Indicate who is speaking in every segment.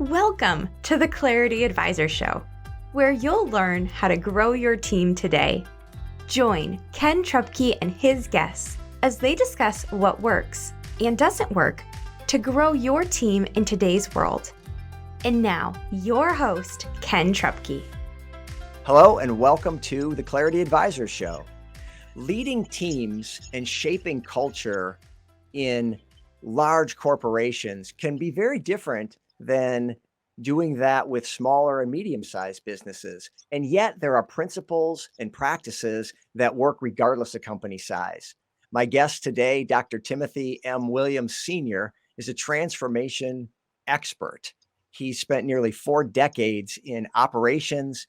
Speaker 1: Welcome to the Clarity Advisor Show, where you'll learn how to grow your team today. Join Ken Trupke and his guests as they discuss what works and doesn't work to grow your team in today's world. And now, your host, Ken Trupke.
Speaker 2: Hello, and welcome to the Clarity Advisor Show. Leading teams and shaping culture in large corporations can be very different than doing that with smaller and medium-sized businesses. And yet there are principles and practices that work regardless of company size. My guest today, Dr. Timothy M. Williams Sr., is a transformation expert. He spent nearly 4 decades in operations,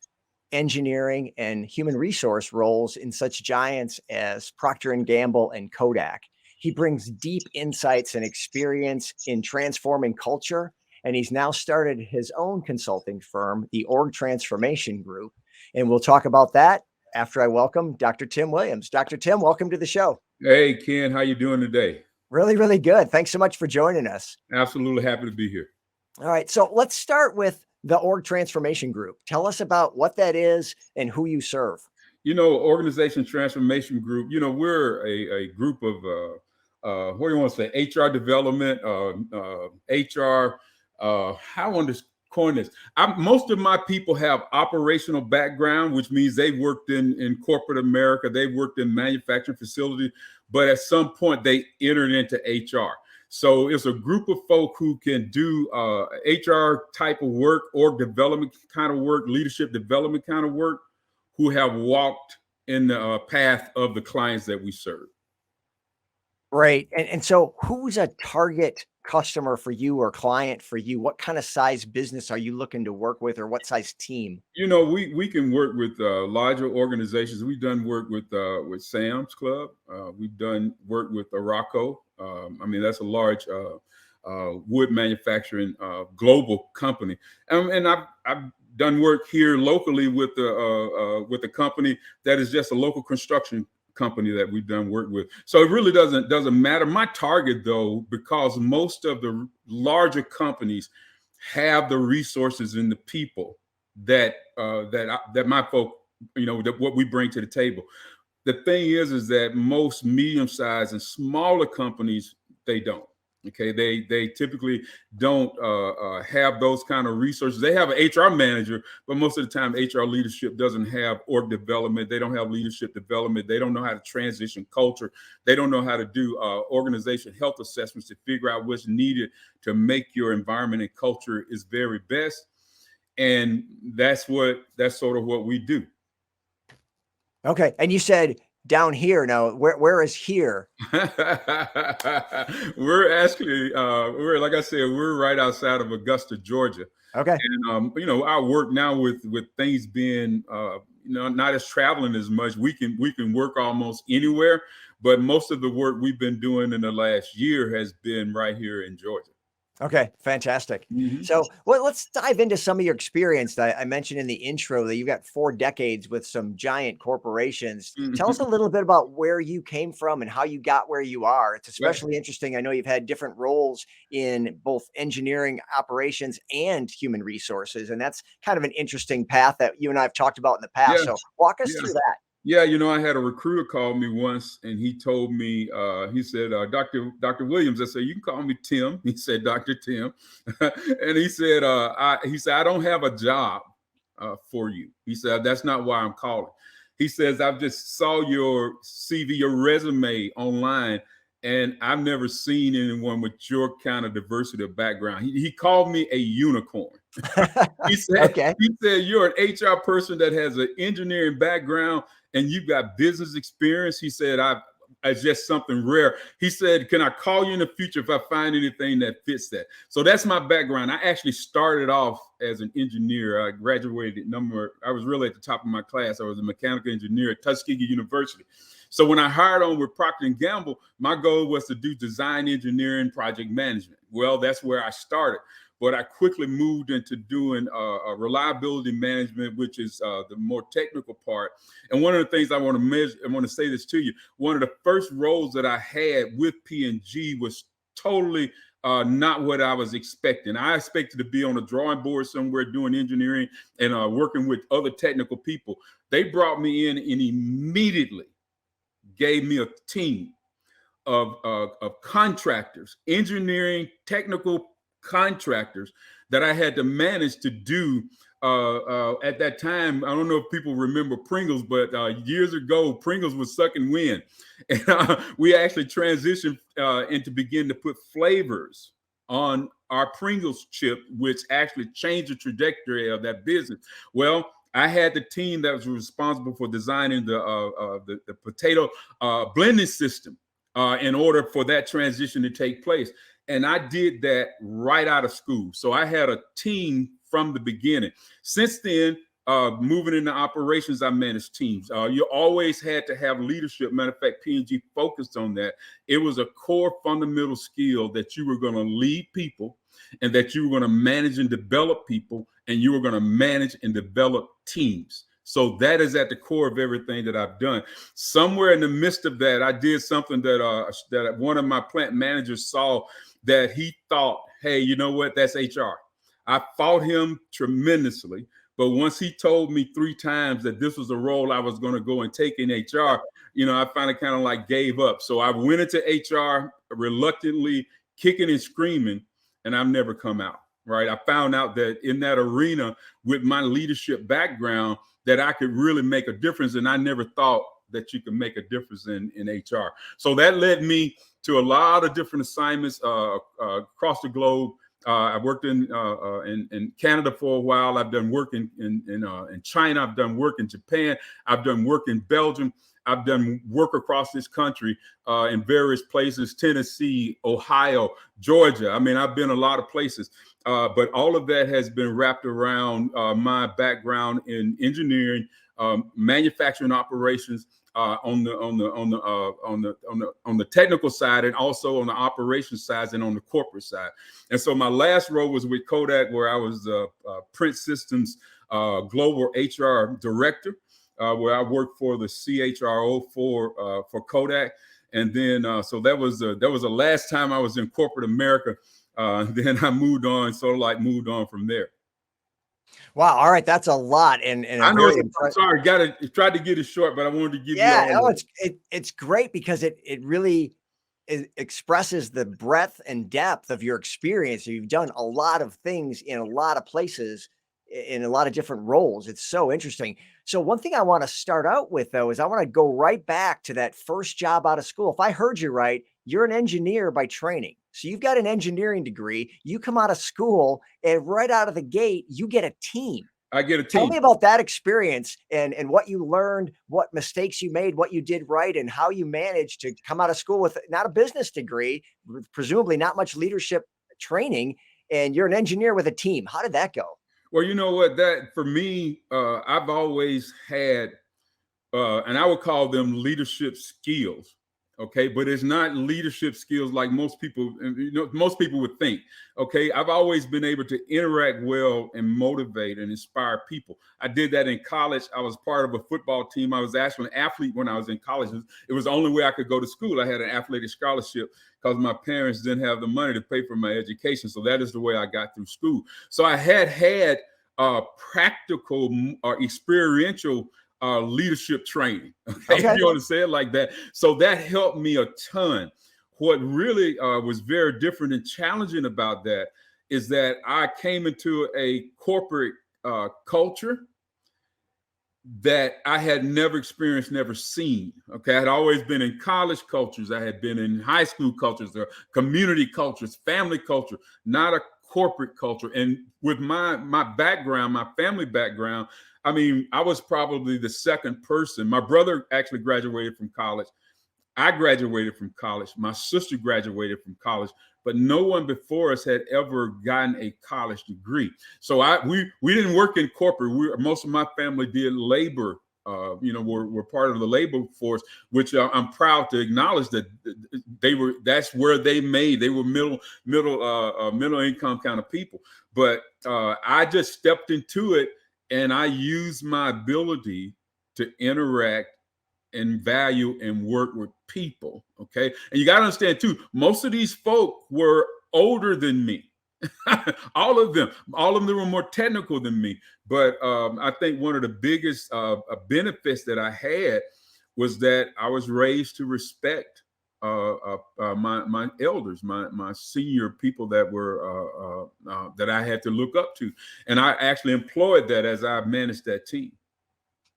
Speaker 2: engineering, and human resource roles in such giants as Procter Gamble and Kodak. He brings deep insights and experience in transforming culture, and he's now started his own consulting firm, the Org Transformation Group. And we'll talk about that after I welcome Dr. Tim Williams. Dr. Tim, welcome to the show.
Speaker 3: Hey, Ken, how you doing today?
Speaker 2: Really, really good. Thanks so much for joining us.
Speaker 3: Absolutely happy to be here.
Speaker 2: All right, so let's start with the Org Transformation Group. Tell us about what that is and who you serve.
Speaker 3: Organization Transformation Group, we're a group of, what do you want to say, HR development, HR, how I want to coin this. Most of my people have operational background, which means they've worked in corporate America, they've worked in manufacturing facilities, but at some point they entered into HR. So it's a group of folk who can do HR type of work, org development kind of work, leadership development kind of work, who have walked in the path of the clients that we serve.
Speaker 2: Right. And so who's a target customer for you or client for you? What kind of size business are you looking to work with, or what size team?
Speaker 3: We can work with larger organizations. We've done work with Sam's Club. We've done work with Araco. That's a large wood manufacturing global company. And I've done work here locally with a company that is just a local construction company that we've done work with. So it really doesn't matter. My target, though, because most of the larger companies have the resources and the people that my folk, that what we bring to the table. The thing is that most medium-sized and smaller companies, they don't. Okay, they typically don't have those kind of resources. They have an HR manager, but most of the time HR leadership doesn't have org development. They don't have leadership development. They don't know how to transition culture. They don't know how to do organization health assessments to figure out what's needed to make your environment and culture is very best. And that's sort of what we do.
Speaker 2: Okay, and you said down here. Now, where is here?
Speaker 3: We're actually, like I said, we're right outside of Augusta, Georgia.
Speaker 2: Okay.
Speaker 3: And, I work now with things being, not as traveling as much. We can work almost anywhere, but most of the work we've been doing in the last year has been right here in Georgia.
Speaker 2: Okay, fantastic.
Speaker 3: Mm-hmm.
Speaker 2: So let's dive into some of your experience. I mentioned in the intro that you've got 4 decades with some giant corporations.
Speaker 3: Mm-hmm.
Speaker 2: Tell us a little bit about where you came from and how you got where you are. It's especially interesting. I know you've had different roles in both engineering, operations, and human resources. And that's kind of an interesting path that you and I have talked about in the past.
Speaker 3: Yeah.
Speaker 2: So walk us through that.
Speaker 3: Yeah, I had a recruiter call me once, and he told me, he said, Dr. Williams. I said, you can call me Tim. He said, Dr. Tim. And he said, I don't have a job for you. He said, that's not why I'm calling. He says, I've just saw your CV, your resume online, and I've never seen anyone with your kind of diversity of background. He called me a unicorn. He said, you're an HR person that has an engineering background and you've got business experience. He said, it's just something rare. He said, can I call you in the future if I find anything that fits that? So that's my background. I actually started off as an engineer. I graduated I was really at the top of my class. I was a mechanical engineer at Tuskegee University. So when I hired on with Procter Gamble, my goal was to do design engineering, project management. Well, that's where I started. But I quickly moved into doing reliability management, which is the more technical part. And one of the things I want to say this to you. One of the first roles that I had with P&G was totally not what I was expecting. I expected to be on a drawing board somewhere doing engineering and working with other technical people. They brought me in and immediately gave me a team of contractors, engineering, technical contractors that I had to manage to do. At that time, I don't know if people remember Pringles, but years ago, Pringles was sucking wind. And we actually transitioned into begin to put flavors on our Pringles chip, which actually changed the trajectory of that business. Well, I had the team that was responsible for designing the potato blending system in order for that transition to take place. And I did that right out of school. So I had a team from the beginning. Since then, moving into operations, I managed teams. You always had to have leadership. Matter of fact, P&G focused on that. It was a core fundamental skill that you were going to lead people and that you were going to manage and develop people, and you were going to manage and develop teams. So that is at the core of everything that I've done. Somewhere in the midst of that, I did something that one of my plant managers saw that he thought, hey, you know what? That's HR. I fought him tremendously. But once he told me 3 times that this was a role I was going to go and take in HR, I finally kind of like gave up. So I went into HR reluctantly, kicking and screaming, and I've never come out. Right. I found out that in that arena with my leadership background that I could really make a difference. And I never thought that you could make a difference in HR. So that led me to a lot of different assignments across the globe. I worked in Canada for a while. I've done work in China. I've done work in Japan. I've done work in Belgium. I've done work across this country in various places, Tennessee, Ohio, Georgia. I mean, I've been a lot of places, but all of that has been wrapped around my background in engineering, manufacturing operations, on the technical side, and also on the operations side and on the corporate side. And so my last role was with Kodak, where I was print systems global HR director, where I worked for the CHRO for Kodak. And then so that was the last time I was in corporate America. Then I moved on from there.
Speaker 2: Wow. All right. That's a lot. And
Speaker 3: I know. I'm sorry. Tried to get it short, but I wanted to give you all.
Speaker 2: Yeah, it's great because it really expresses the breadth and depth of your experience. You've done a lot of things in a lot of places in a lot of different roles. It's so interesting. So one thing I want to start out with, though, is I want to go right back to that first job out of school. If I heard you right, you're an engineer by training. So you've got an engineering degree. You come out of school and right out of the gate, you get a team.
Speaker 3: I get a team.
Speaker 2: Tell me about that experience and what you learned, what mistakes you made, what you did right, and how you managed to come out of school with not a business degree, presumably not much leadership training, and you're an engineer with a team. How did that go?
Speaker 3: Well, you know what, that for me, I've always had, and I would call them leadership skills. Okay, but it's not leadership skills like most people would think. Okay, I've always been able to interact well and motivate and inspire people. I did that in college. I was part of a football team. I was actually an athlete when I was in college. It was the only way I could go to school. I had an athletic scholarship because my parents didn't have the money to pay for my education. So that is the way I got through school. So I had practical or experiential leadership training. Okay, if you want to say it like that. So that helped me a ton. What really was very different and challenging about that is that I came into a corporate culture that I had never experienced, never seen. Okay, I had always been in college cultures. I had been in high school cultures, community cultures, family culture, not a corporate culture. And with my background, my family background, I mean, I was probably the second person. My brother actually graduated from college. I graduated from college. My sister graduated from college, but no one before us had ever gotten a college degree. So we didn't work in corporate. Most of my family did labor. Were part of the labor force, which I'm proud to acknowledge that that's where they were middle income kind of people. But I just stepped into it. And I use my ability to interact and value and work with people. Okay. And you got to understand too, most of these folk were older than me. All of them were more technical than me. But I think one of the biggest benefits that I had was that I was raised to respect my elders, my senior people that were that I had to look up to, and I actually employed that as I managed that team.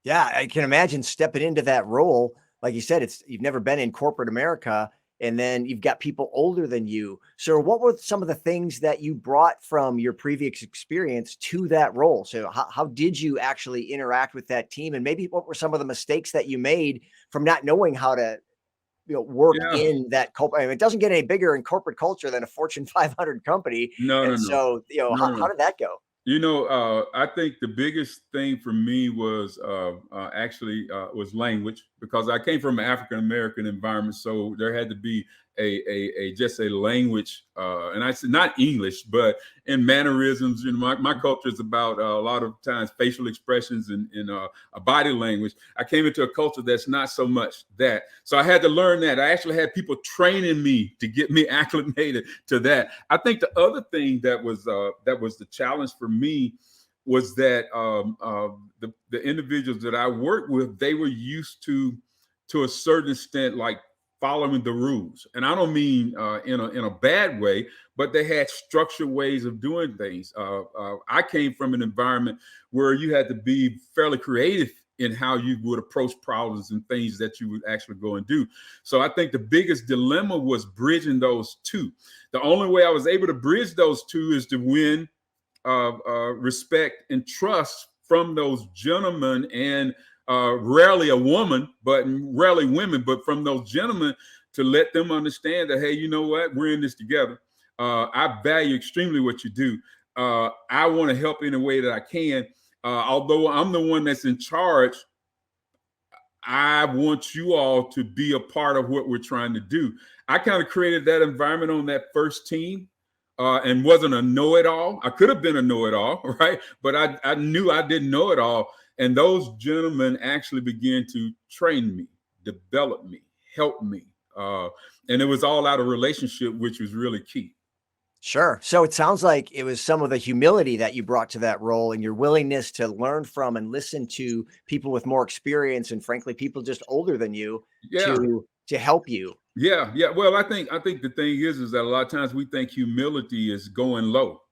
Speaker 2: Yeah, I can imagine stepping into that role. Like you said, you've never been in corporate America, and then you've got people older than you. So what were some of the things that you brought from your previous experience to that role? So how did you actually interact with that team? And maybe what were some of the mistakes that you made from not knowing how to, work
Speaker 3: Yeah.
Speaker 2: in that I mean, it doesn't get any bigger in corporate culture than a Fortune 500 company.
Speaker 3: No, no,
Speaker 2: And
Speaker 3: no.
Speaker 2: so,
Speaker 3: No, no,
Speaker 2: how
Speaker 3: no.
Speaker 2: did that go?
Speaker 3: I think the biggest thing for me was actually was language, because I came from an African American environment, so there had to be a just a language, and I said not English, but in mannerisms. My culture is about a lot of times facial expressions and a body language. I came into a culture that's not so much that, so I had to learn that. I actually had people training me to get me acclimated to that. I think the other thing that was the challenge for me was that the individuals that I worked with, they were used to a certain extent, like following the rules, and I don't mean in a bad way, but they had structured ways of doing things. I came from an environment where you had to be fairly creative in how you would approach problems and things that you would actually go and do. So I think the biggest dilemma was bridging those two. The only way I was able to bridge those two is to win respect and trust from those gentlemen, and rarely a woman, but rarely women, but from those gentlemen, to let them understand that, hey, you know what, we're in this together. I value extremely what you do. I want to help in a way that I can. Although I'm the one that's in charge, I want you all to be a part of what we're trying to do. I kind of created that environment on that first team, and wasn't a know-it-all. I could have been a know-it-all, right? But I knew I didn't know it all. And those gentlemen actually began to train me, develop me, help me. And it was all out of relationship, which was really key.
Speaker 2: Sure. So it sounds like it was some of the humility that you brought to that role, and your willingness to learn from and listen to people with more experience, and frankly, people just older than you
Speaker 3: Yeah.
Speaker 2: to help you.
Speaker 3: Yeah. Yeah. Well, I think the thing is that a lot of times we think humility is going low,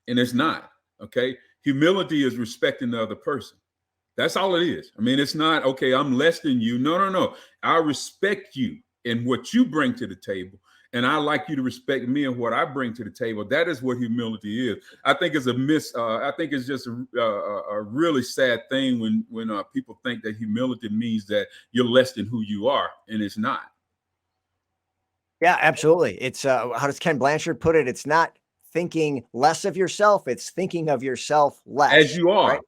Speaker 3: and it's not. Okay. Humility is respecting the other person. That's all it is. I mean, it's not, okay, I'm less than you. No, no, no. I respect you and what you bring to the table. And I like you to respect me and what I bring to the table. That is what humility is. I think it's I think it's just a really sad thing when people think that humility means that you're less than who you are, and it's not.
Speaker 2: Yeah, absolutely. It's how does Ken Blanchard put it? It's not thinking less of yourself, it's thinking of yourself
Speaker 3: As
Speaker 2: less,
Speaker 3: you
Speaker 2: right?
Speaker 3: are,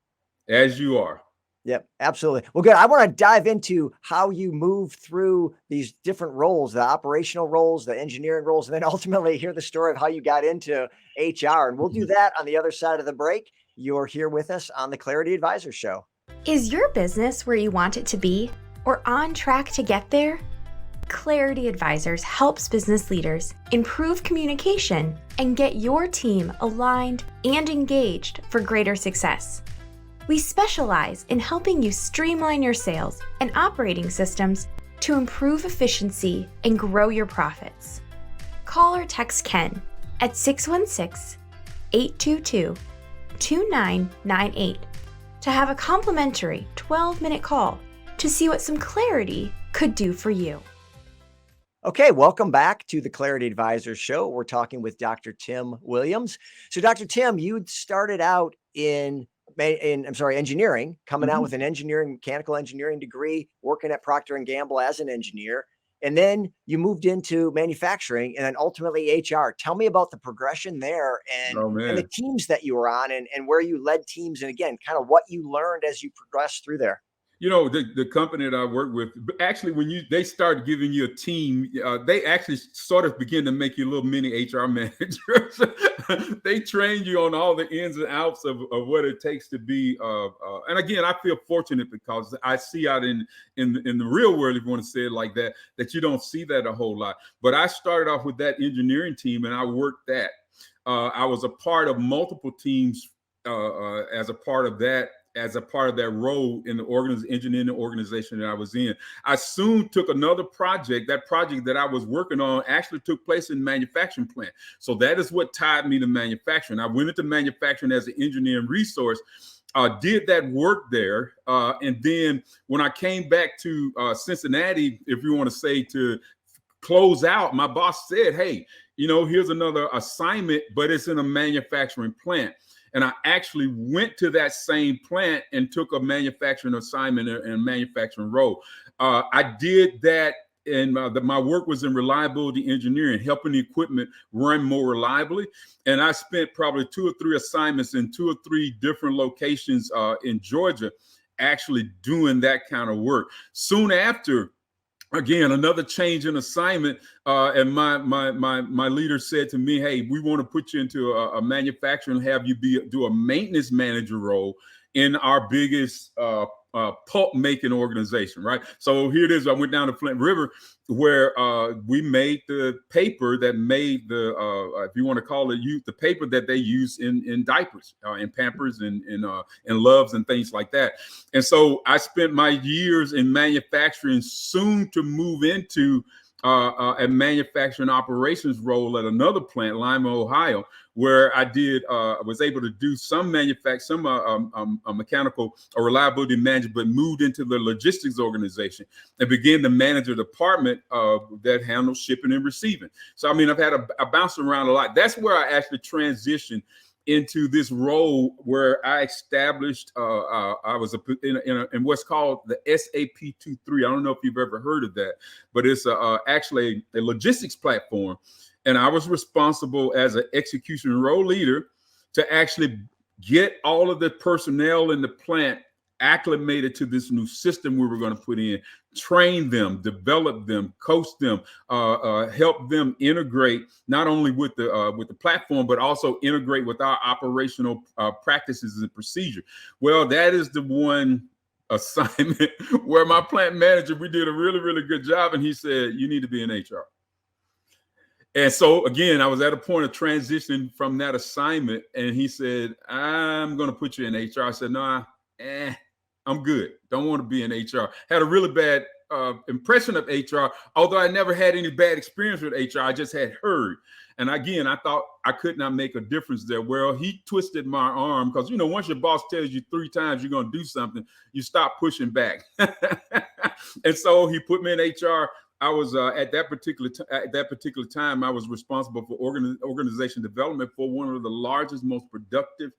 Speaker 3: as you are.
Speaker 2: Yep, absolutely. Well, good. I want to dive into how you move through these different roles, the operational roles, the engineering roles, and then ultimately hear the story of how you got into HR. And we'll do that on the other side of the break. You're here with us on the Clarity Advisor Show.
Speaker 1: Is your business where you want it to be, or on track to get there? Clarity Advisors helps business leaders improve communication and get your team aligned and engaged for greater success. We specialize in helping you streamline your sales and operating systems to improve efficiency and grow your profits. Call or text Ken at 616-822-2998 to have a complimentary 12-minute call to see what some clarity could do for you.
Speaker 2: Okay, welcome back to the Clarity Advisor Show. We're talking with Dr. Tim Williams. So, Dr. Tim, you started out in engineering, coming out with an mechanical engineering degree, working at Procter Gamble as an engineer, and then you moved into manufacturing and then ultimately HR. Tell me about the progression there and the teams that you were on and where you led teams, and again, kind of what you learned as you progressed through there.
Speaker 3: The company that I work with, actually, when they start giving you a team, they actually sort of begin to make you a little mini HR manager. They train you on all the ins and outs of what it takes to be. And again, I feel fortunate because I see out in the real world, if you want to say it like that, that you don't see that a whole lot. But I started off with that engineering team, and I worked that. I was a part of multiple teams as a part of that role in the engineering organization that I was in. I soon took another project. That project that I was working on actually took place in manufacturing plant. So that is what tied me to manufacturing. I went into manufacturing as an engineering resource, did that work there. And then when I came back to Cincinnati, if you want to say to close out, my boss said, hey, here's another assignment, but it's in a manufacturing plant. And I actually went to that same plant and took a manufacturing assignment and a manufacturing role. I did that, and my work was in reliability engineering, helping the equipment run more reliably. And I spent probably 2 or 3 assignments in 2 or 3 different locations in Georgia, actually doing that kind of work. Soon after, again, another change in assignment, and my leader said to me, hey, we want to put you into a manufacturing and have you do a maintenance manager role in our biggest pulp making organization, right? So here it is. I went down to Flint River, where we made the paper that made the, if you want to call it, the paper that they use in diapers, in Pampers, and Loves and things like that. And so I spent my years in manufacturing, soon to move into a manufacturing operations role at another plant, Lima, Ohio, where I was able to do some mechanical or reliability management, but moved into the logistics organization and began to manage a department that handles shipping and receiving. So, I mean, I bounced around a lot. That's where I actually transitioned into this role, where I established, I was in what's called the SAP 2.3. I don't know if you've ever heard of that, but it's actually a logistics platform. And I was responsible as an execution role leader to actually get all of the personnel in the plant acclimated to this new system we were going to put in, train them, develop them, coach them, help them integrate not only with the platform, but also integrate with our operational practices and procedure. Well, that is the one assignment where my plant manager, we did a really, really good job. And he said, you need to be in HR. And so, again, I was at a point of transition from that assignment. And he said, I'm going to put you in HR. I said, no, I'm good. Don't want to be in HR. Had a really bad impression of HR, although I never had any bad experience with HR. I just had heard. And again, I thought I could not make a difference there. Well, he twisted my arm because, once your boss tells you 3 times you're going to do something, you stop pushing back. And so he put me in HR. I was at that particular time, I was responsible for organization development for one of the largest, most productive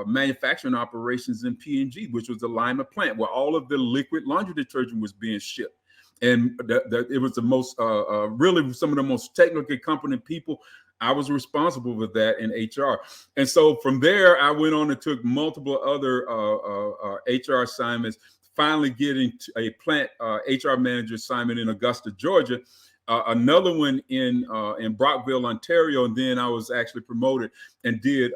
Speaker 3: manufacturing operations in P&G, which was the Lima plant, where all of the liquid laundry detergent was being shipped. And it was the most, really some of the most technically competent people. I was responsible for that in HR. And so from there, I went on and took multiple other HR assignments, finally getting to a plant HR manager assignment in Augusta, Georgia, another one in Brockville, Ontario. And then I was actually promoted and did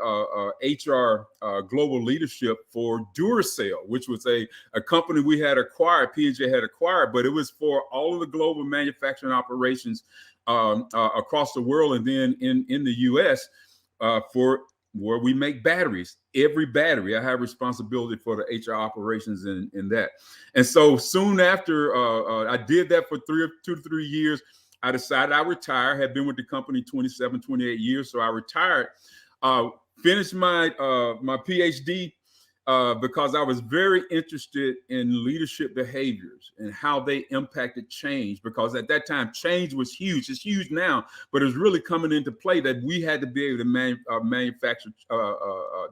Speaker 3: HR global leadership for Duracell, which was a company we had acquired, P&G had acquired, but it was for all of the global manufacturing operations across the world. And then in the US for where we make batteries. Every battery, I have responsibility for the HR operations in that. And so soon after I did that for 2 to 3 years, I decided I retire. Had been with the company 27, 28 years. So I retired, finished my PhD because I was very interested in leadership behaviors and how they impacted change. Because at that time, change was huge. It's huge now, but it's really coming into play that we had to be able to manufacture,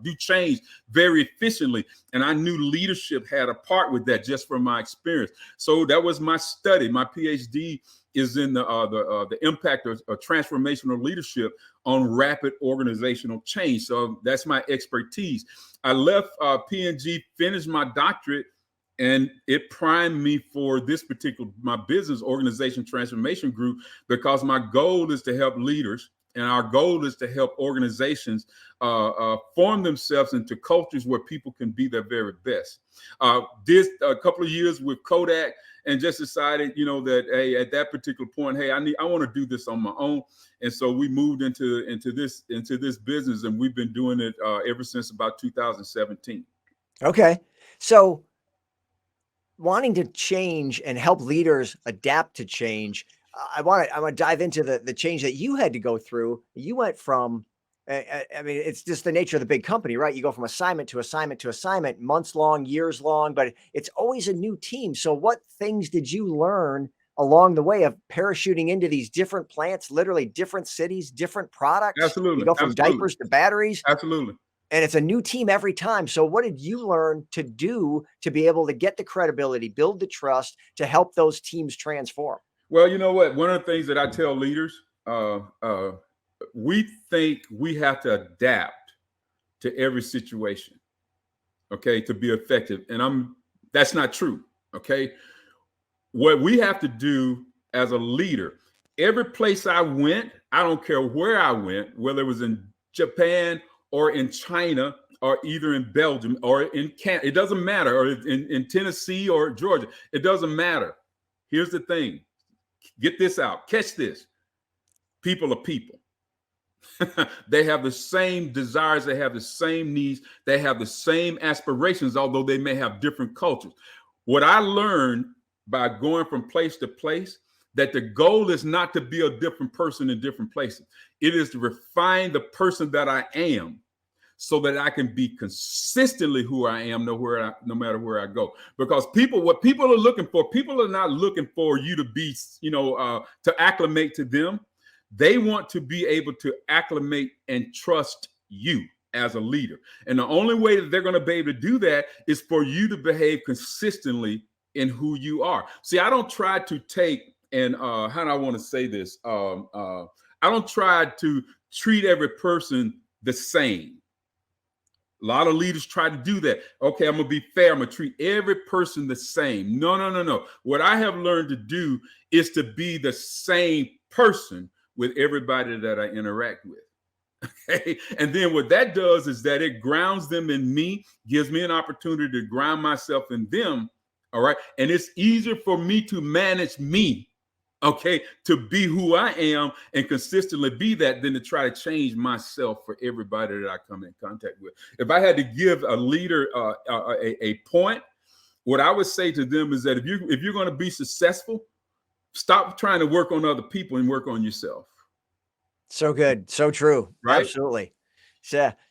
Speaker 3: do change very efficiently. And I knew leadership had a part with that just from my experience. So that was my study. My PhD is in the impact of transformational leadership on rapid organizational change. So that's my expertise. I left P&G, finished my doctorate, And it primed me for this particular, my business organization transformation group, because my goal is to help leaders, and our goal is to help organizations form themselves into cultures where people can be their very best. Did a couple of years with Kodak, and just decided, that, hey, at that particular point, hey, I want to do this on my own. And so we moved into this business, and we've been doing it ever since about 2017.
Speaker 2: Okay. So wanting to change and help leaders adapt to change, I want to dive into the change that you had to go through. You went from, I mean, it's just the nature of the big company, right? You go from assignment to assignment to assignment, months long, years long, but it's always a new team. So what things did you learn along the way of parachuting into these different plants, literally different cities, different products?
Speaker 3: Absolutely.
Speaker 2: You go from diapers to batteries.
Speaker 3: Absolutely.
Speaker 2: And it's a new team every time. So what did you learn to do to be able to get the credibility, build the trust, to help those teams transform?
Speaker 3: Well, you know what? One of the things that I tell leaders, we think we have to adapt to every situation, okay, to be effective. And that's not true, okay? What we have to do as a leader, every place I went, I don't care where I went, whether it was in Japan or in China, or either in Belgium or in Canada, it doesn't matter, or in Tennessee or Georgia, it doesn't matter. Here's the thing. Get this out. Catch this. People are people. They have the same desires. They have the same needs. They have the same aspirations, although they may have different cultures. What I learned by going from place to place, that the goal is not to be a different person in different places. It is to refine the person that I am, so that I can be consistently who I am, no matter where I go. Because what people are looking for, people are not looking for you to be, to acclimate to them. They want to be able to acclimate and trust you as a leader. And the only way that they're going to be able to do that is for you to behave consistently in who you are. See, I don't try to take, and how do I want to say this? I don't try to treat every person the same. A lot of leaders try to do that. Okay, I'm going to be fair. I'm going to treat every person the same. No. What I have learned to do is to be the same person with everybody that I interact with. Okay. And then what that does is that it grounds them in me, gives me an opportunity to ground myself in them. All right. And it's easier for me to manage me, okay, to be who I am and consistently be that, than to try to change myself for everybody that I come in contact with. If I had to give a leader a point, what I would say to them is that if you're going to be successful, stop trying to work on other people and work on yourself.
Speaker 2: So good. So true.
Speaker 3: Right?
Speaker 2: Absolutely.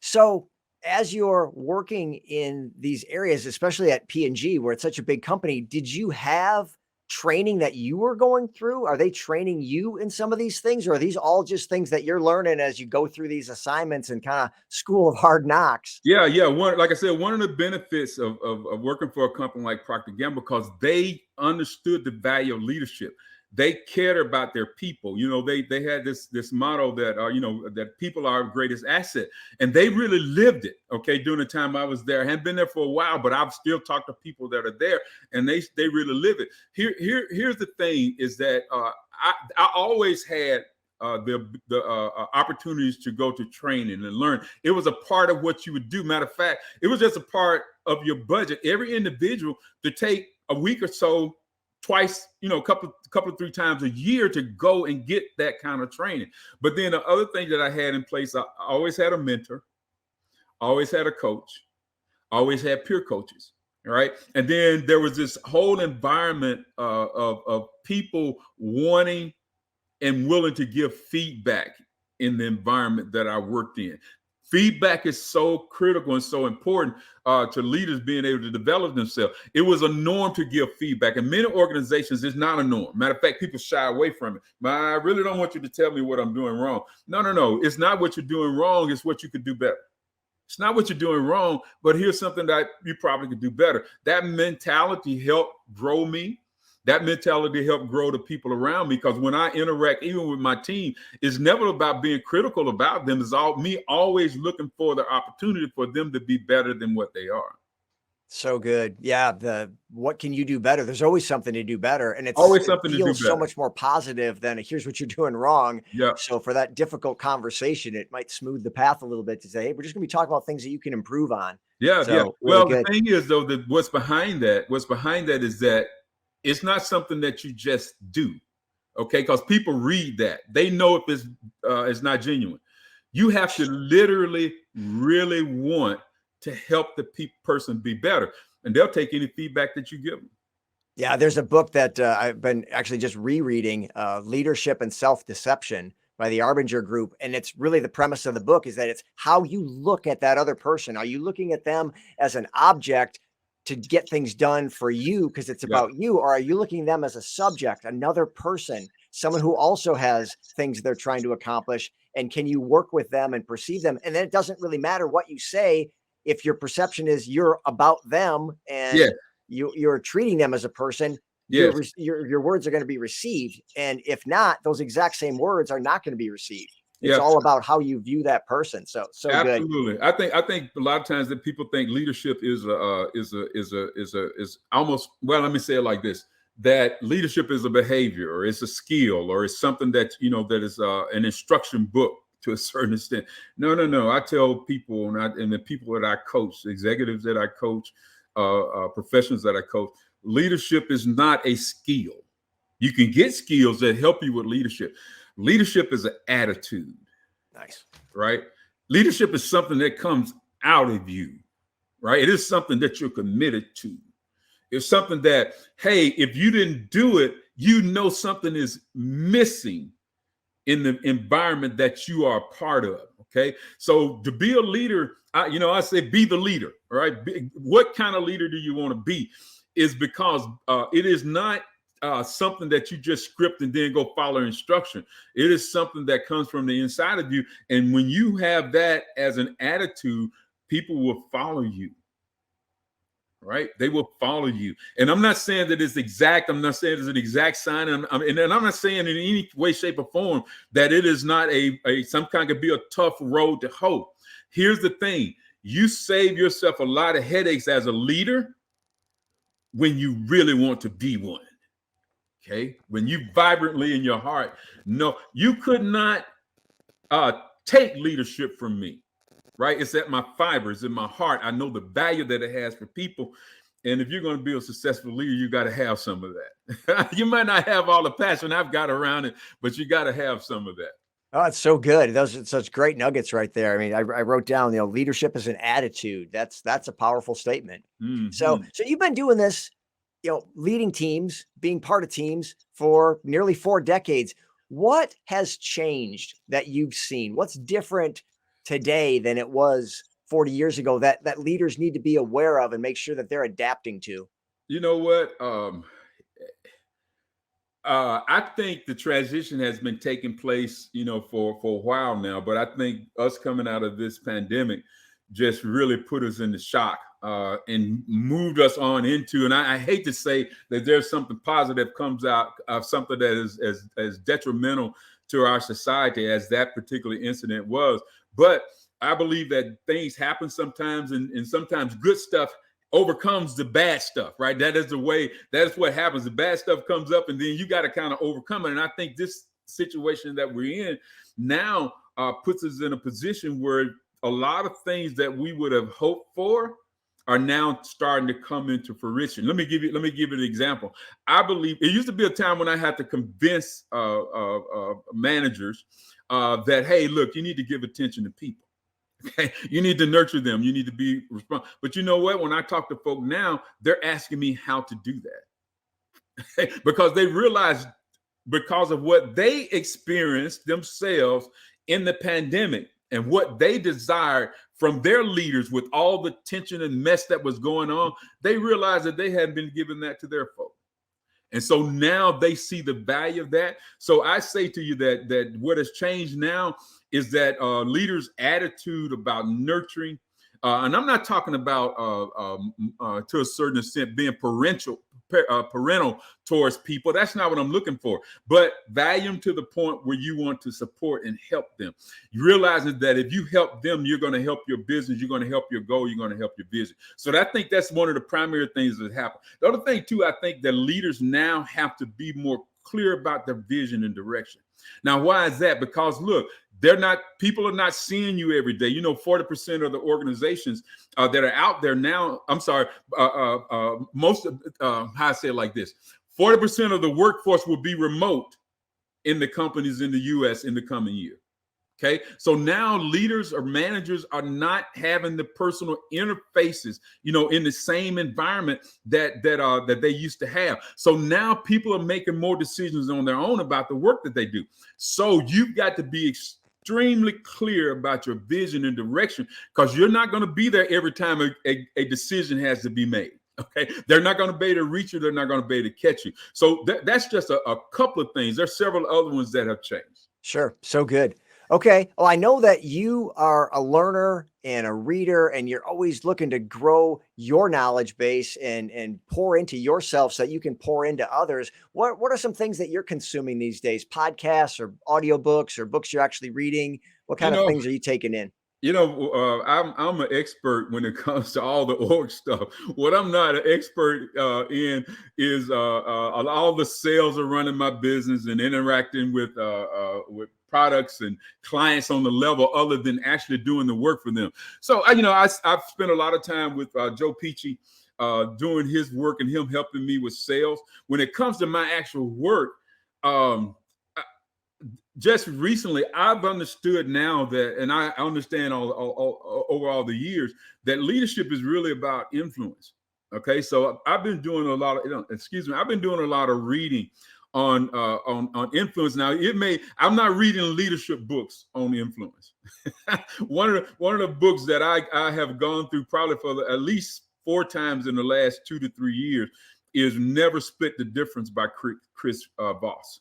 Speaker 2: So as you're working in these areas, especially at P&G, where it's such a big company, did you have training that you were going through? Are they training you in some of these things, or are these all just things that you're learning as you go through these assignments and kind of school of hard knocks?
Speaker 3: Yeah. Like I said, one of the benefits of working for a company like Procter Gamble, because they understood the value of leadership. They cared about their people. They had this motto that that people are our greatest asset, and they really lived it. Okay, during the time I was there, I hadn't been there for a while, but I've still talked to people that are there, and they really live it. Here's the thing: is that I always had the opportunities to go to training and learn. It was a part of what you would do. Matter of fact, it was just a part of your budget. Every individual to take a week or so, twice, a couple of 3 times a year, to go and get that kind of training. But then the other thing that I had in place, I always had a mentor, always had a coach, always had peer coaches. All right. And then there was this whole environment of people wanting and willing to give feedback in the environment that I worked in. Feedback is so critical and so important to leaders being able to develop themselves. It was a norm to give feedback. In many organizations, it's not a norm. Matter of fact, people shy away from it. But I really don't want you to tell me what I'm doing wrong. No. It's not what you're doing wrong. It's what you could do better. It's not what you're doing wrong, but here's something that you probably could do better. That mentality helped grow me. That mentality helped grow the people around me, because when I interact, even with my team, it's never about being critical about them. It's all me always looking for the opportunity for them to be better than what they are.
Speaker 2: So good. Yeah. What can you do better? There's always something to do better. And
Speaker 3: Always
Speaker 2: it
Speaker 3: something to do
Speaker 2: feels so
Speaker 3: better.
Speaker 2: much more positive than a, here's what you're doing wrong.
Speaker 3: Yeah.
Speaker 2: So for that difficult conversation, it might smooth the path a little bit to say, hey, we're just going to be talking about things that you can improve on.
Speaker 3: Yeah.
Speaker 2: So really
Speaker 3: Well, the
Speaker 2: good.
Speaker 3: thing is, though, that what's behind that is that it's not something that you just do. Okay. Because people read that. They know if it's not genuine. You have to literally really want to help the person be better. And they'll take any feedback that you give them.
Speaker 2: Yeah, there's a book that I've been actually just rereading, Leadership and Self-Deception by the Arbinger Group. And it's really the premise of the book is that it's how you look at that other person. Are you looking at them as an object to get things done for you because it's
Speaker 3: Yeah.
Speaker 2: about you? Or are you looking at them as a subject, another person, someone who also has things they're trying to accomplish? And can you work with them and perceive them? And then it doesn't really matter what you say if your perception is you're about them and
Speaker 3: Yeah.
Speaker 2: you're treating them as a person,
Speaker 3: Yes.
Speaker 2: your words are going to be received. And if not, those exact same words are not going to be received. It's
Speaker 3: Yeah.
Speaker 2: all about how you view that person. So good.
Speaker 3: Absolutely. I think a lot of times that people think leadership is almost, well, let me say it like this, that leadership is a behavior or it's a skill or it's something that, that is an instruction book to a certain extent. No. I tell people and the people that I coach, executives that I coach, professionals that I coach, leadership is not a skill. You can get skills that help you with leadership. Leadership is an attitude.
Speaker 2: Nice.
Speaker 3: Right? Leadership is something that comes out of you, right? It is something that you're committed to. It's something that, hey, if you didn't do it, something is missing in the environment that you are a part of. Okay. So to be a leader, I say be the leader, right? What kind of leader do you want to be? Is because it is not something that you just script and then go follow instruction. It is something that comes from the inside of you. And when you have that as an attitude, people will follow you. Right? They will follow you. And I'm not saying that it's exact. I'm not saying it's an exact sign. And I'm not saying in any way, shape, or form that it is not some kind could be a tough road to hoe. Here's the thing. You save yourself a lot of headaches as a leader when you really want to be one. Okay. When you vibrantly in your heart, no, you could not take leadership from me. Right? It's at my fibers, in my heart. I know the value that it has for people. And if you're going to be a successful leader, you got to have some of that. You might not have all the passion I've got around it, but you got to have some of that.
Speaker 2: Oh, it's so good. Those are such great nuggets right there. I mean, I wrote down, leadership is an attitude. That's a powerful statement.
Speaker 3: Mm-hmm.
Speaker 2: So you've been doing this, leading teams, being part of teams for nearly 4 decades. What has changed that you've seen? What's different today than it was 40 years ago that leaders need to be aware of and make sure that they're adapting to?
Speaker 3: You know what? I think the transition has been taking place, for a while now, but I think us coming out of this pandemic just really put us into shock and moved us on into, and I hate to say that there's something positive comes out of something that is as detrimental to our society as that particular incident was. But I believe that things happen sometimes, and sometimes good stuff overcomes the bad stuff, right? That is the way, that is what happens. The bad stuff comes up and then you got to kind of overcome it. And I think this situation that we're in now puts us in a position where a lot of things that we would have hoped for are now starting to come into fruition. Let me give you an example. I believe it used to be a time when I had to convince managers that, hey, look, you need to give attention to people. Okay, you need to nurture them. You need to be responsible. But you know what? When I talk to folk now, they're asking me how to do that because they realize, because of what they experienced themselves in the pandemic and what they desired from their leaders with all the tension and mess that was going on, they realized that they hadn't been giving that to their folk. And so now they see the value of that. So I say to you that what has changed now is that leaders' attitude about nurturing, And I'm not talking about to a certain extent being parental towards people. That's not what I'm looking for. But value them to the point where you want to support and help them. You realizing that if you help them, you're going to help your business. You're going to help your goal. You're going to help your vision. So I think that's one of the primary things that happen. The other thing too, I think that leaders now have to be more clear about their vision and direction. Now, why is that? Because look, people are not seeing you every day. 40% of the organizations that are out there now, most of, how I say it like this, 40% of the workforce will be remote in the companies in the US in the coming year. Okay, so now leaders or managers are not having the personal interfaces, in the same environment that they used to have. So now people are making more decisions on their own about the work that they do. So you've got to be extremely clear about your vision and direction, because you're not going to be there every time a decision has to be made. Okay, they're not going to be able to reach you. They're not going to be able to catch you. So that's just a couple of things. There's several other ones that have changed.
Speaker 2: Sure. So good. Okay. Well, I know that you are a learner and a reader, and you're always looking to grow your knowledge base and pour into yourself so that you can pour into others. What are some things that you're consuming these days? Podcasts or audiobooks or books you're actually reading? What kind of things are you taking in?
Speaker 3: I'm an expert when it comes to all the org stuff. What I'm not an expert in is all the sales of running my business and interacting with products and clients on the level other than actually doing the work for them. So, I've spent a lot of time with Joe Peachy doing his work and him helping me with sales. When it comes to my actual work, just recently, I've understood now that, and I understand over all the years, that leadership is really about influence. Okay, so I've been doing a lot of reading on influence. Now, I'm not reading leadership books on influence. one of the books that I have gone through probably for at least 4 times in the last 2 to 3 years is Never Split the Difference by Chris Voss.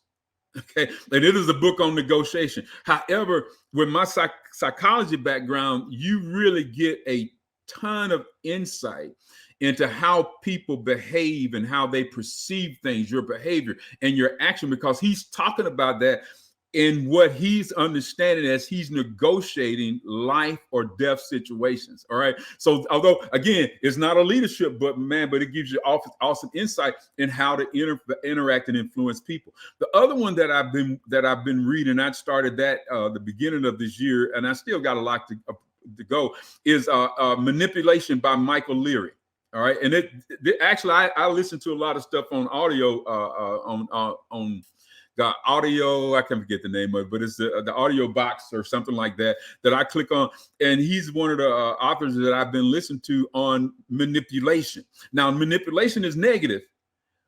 Speaker 3: Okay, and it is a book on negotiation. However, with my psychology background, you really get a ton of insight into how people behave and how they perceive things, your behavior and your action, because he's talking about that in what he's understanding as he's negotiating life or death situations. All right. So although, again, it's not a leadership book, but it gives you awesome insight in how to interact and influence people. The other one that I've been reading, I started that the beginning of this year, and I still got a lot to go, is Manipulation by Michael Leary. All right. And actually, I listen to a lot of stuff on audio on got audio, I can't forget the name of it, but it's the audio box or something like that I click on. And he's one of the authors that I've been listening to on manipulation. Now, manipulation is negative,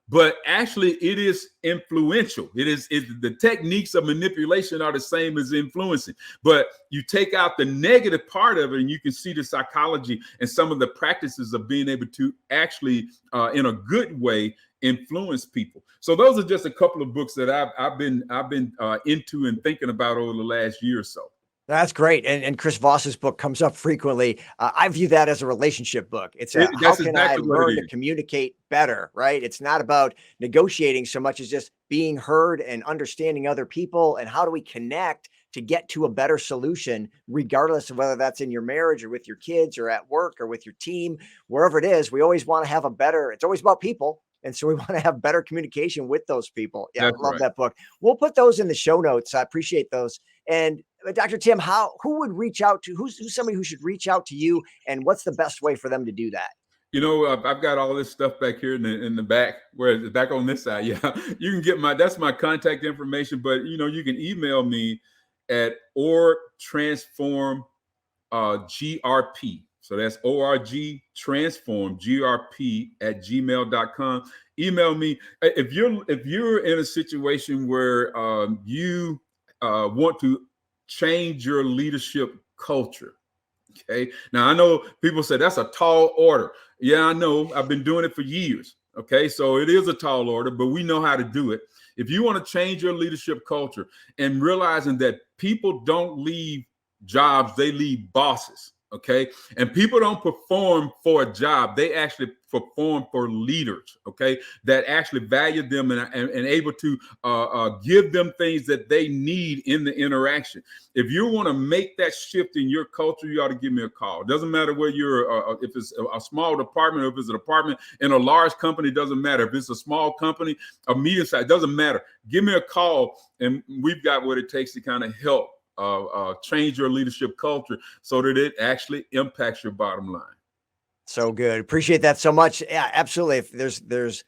Speaker 3: but actually it is influential. The techniques of manipulation are the same as influencing, but you take out the negative part of it and you can see the psychology and some of the practices of being able to actually, in a good way, influence people. So those are just a couple of books that I've been into and thinking about over the last year or so.
Speaker 2: That's great. And Chris Voss's book comes up frequently. I view that as a relationship book. It's how can I learn to communicate better, right? It's not about negotiating so much as just being heard and understanding other people, and how do we connect to get to a better solution, regardless of whether that's in your marriage or with your kids or at work or with your team, wherever it is. We always want to have it's always about people. And so we want to have better communication with those people. Yeah, I love that book. We'll put those in the show notes. I appreciate those. And Dr. Tim, who would reach out to, who's somebody who should reach out to you, and what's the best way for them to do that?
Speaker 3: I've got all this stuff back here in the back, where it's back on this side. Yeah, you can get that's my contact information, but you can email me at orgtransform GRP. So that's orgtransform GRP at gmail.com. Email me if you're in a situation where you want to change your leadership culture. Okay. Now, I know people say that's a tall order. Yeah, I know. I've been doing it for years. Okay. So it is a tall order, but we know how to do it. If you want to change your leadership culture and realizing that people don't leave jobs, they leave bosses. Okay. And people don't perform for a job. They actually perform for leaders. Okay. That actually value them and able to give them things that they need in the interaction. If you want to make that shift in your culture, you ought to give me a call. It doesn't matter where you're, if it's a small department, or if it's a department in a large company, it doesn't matter. If it's a small company, a medium size, it doesn't matter. Give me a call, and we've got what it takes to kind of help change your leadership culture so that it actually impacts your bottom line.
Speaker 2: So good. Appreciate that so much. Yeah, absolutely. If there's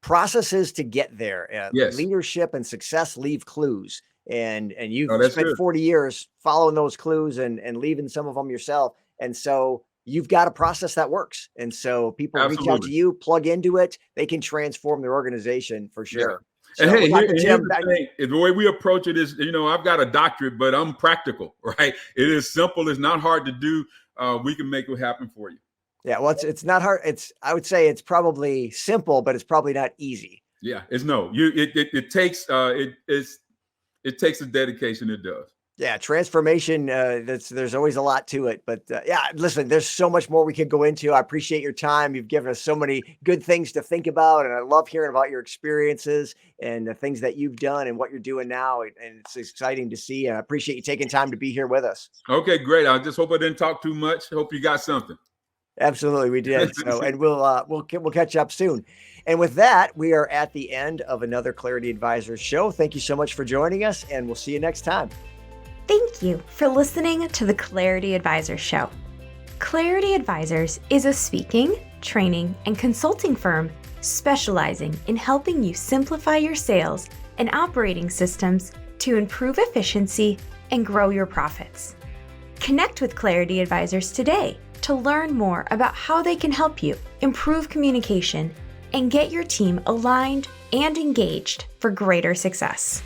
Speaker 2: processes to get there.
Speaker 3: Yes.
Speaker 2: Leadership and success leave clues. And you've spent
Speaker 3: good.
Speaker 2: 40 years following those clues and leaving some of them yourself. And so you've got a process that works. And so people reach out to you, plug into it. They can transform their organization for sure.
Speaker 3: Yeah.
Speaker 2: So,
Speaker 3: and hey,
Speaker 2: here's
Speaker 3: the thing, the way we approach it is, I've got a doctorate, but I'm practical, right? It is simple. It's not hard to do. We can make it happen for you.
Speaker 2: Yeah. Well, it's not hard. I would say it's probably simple, but it's probably not easy.
Speaker 3: Yeah. It takes a dedication. It does.
Speaker 2: Yeah, transformation, there's always a lot to it. But yeah, listen, there's so much more we could go into. I appreciate your time. You've given us so many good things to think about. And I love hearing about your experiences and the things that you've done and what you're doing now. And it's exciting to see. And I appreciate you taking time to be here with us.
Speaker 3: Okay, great. I just hope I didn't talk too much. Hope you got something.
Speaker 2: Absolutely, we did. So, and we'll catch up soon. And with that, we are at the end of another Clarity Advisors show. Thank you so much for joining us, and we'll see you next time.
Speaker 1: Thank you for listening to the Clarity Advisors Show. Clarity Advisors is a speaking, training, and consulting firm specializing in helping you simplify your sales and operating systems to improve efficiency and grow your profits. Connect with Clarity Advisors today to learn more about how they can help you improve communication and get your team aligned and engaged for greater success.